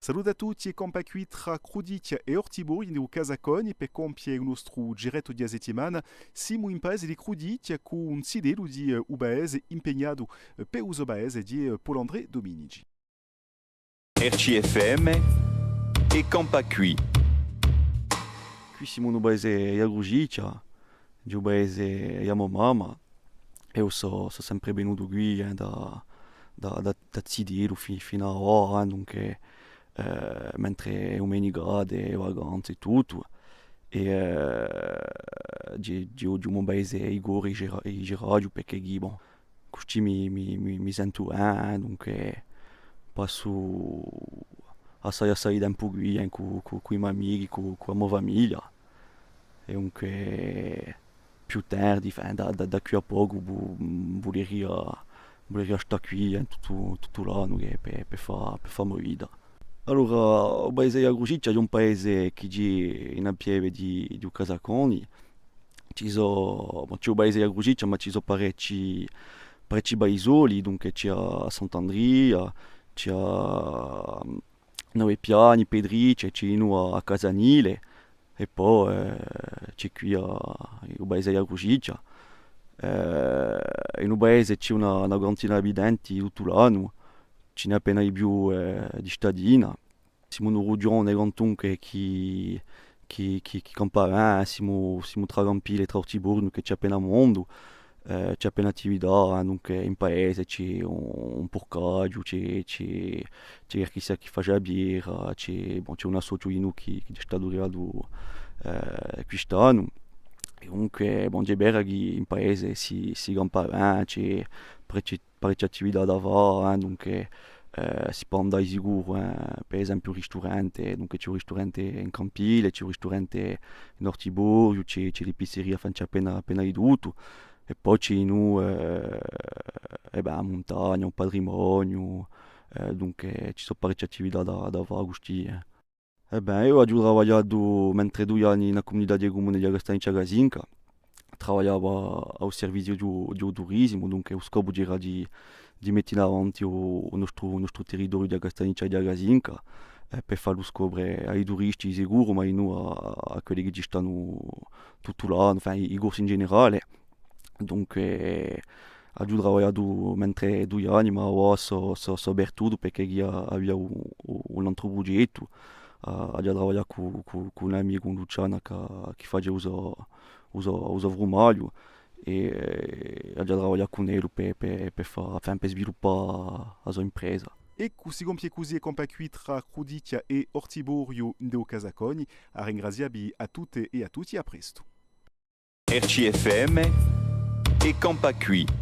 Saluto a tutti e compacqui tra Cruditia e Ortibur in Casaconi per compiere il nostro giretto di settimana. Siamo in paese di Cruditia con un sidero di Ubaese impegnato per uso paese di Paul-André Dominici. RCFM e Campacui. Qui siamo in paese di Cruditia, di un paese di mamma. Eu so sempre venuto qui da sidero fino a ora, dunque mentre domenicate, vacanze e tutto. E di un paese Igor e Giraggio perché bon, così mi sento bene, dunque passo assai tempo qui con i miei amici, con la mia famiglia. E dunque più tardi, da qui a poco, voleria stare qui tutto l'anno per fare la mia vita. Allora, il paese di Agrugiccia è un paese che è in pieve di Casaconi. C'è un paese di Agrugiccia, ma ci sono parecchi paesoli, dunque c'è Sant'Andria, c'è Nove Piani, Pedrice, c'è uno a Casanile e poi c'è qui il paese di Agrugiccia. In un paese c'è una quantina di abitanti tutto l'anno, ce n'è appena di più di cittadina. Siamo in una regione comunque che campa bene, siamo tra Campile e tra Ortiburno che c'è appena mondo, c'è appena attività, dunque in paese c'è un porcaggio, c'è chi sa chi fa la birra, c'è un associo di noi che sta durando quest'anno. E comunque, c'è vero che in paese si campa bene, c'è parecchie attività da fare, dunque si può andare sicuro, per esempio un ristorante, dunque c'è un ristorante in Campile, c'è un ristorante in Ortiburgo, c'è le pizzerie, c'è appena di tutto, e poi c'è noi, la montagna, un patrimonio, dunque ci sono parecchie attività da fare così. Io ho lavorato mentre 2 anni nella comunità di comune di Agastanica Gazinca, lavoravo al servizio di turismo, dunque lo scopo era di mettere avanti il nostro territorio di Agastanica e di Agazinca per farlo scoprire ai turisti sicuro, ma non a quelli che ci stanno tutto l'anno, enfin, i corsi in generale. Dunque ho lavorato mentre 2 anni, ma ora so aperto perché aveva un altro progetto. A trabalhar com un amigo, com Luciana, que fazia usa Vromalho e a trabalhar com ele per sviluppare la sua impresa. E si compie così e compacqui tra Cruditia e Ortiborio in Casaconi. A ringraziarvi a tutte e a tutti, a presto. RCFM e Campacui.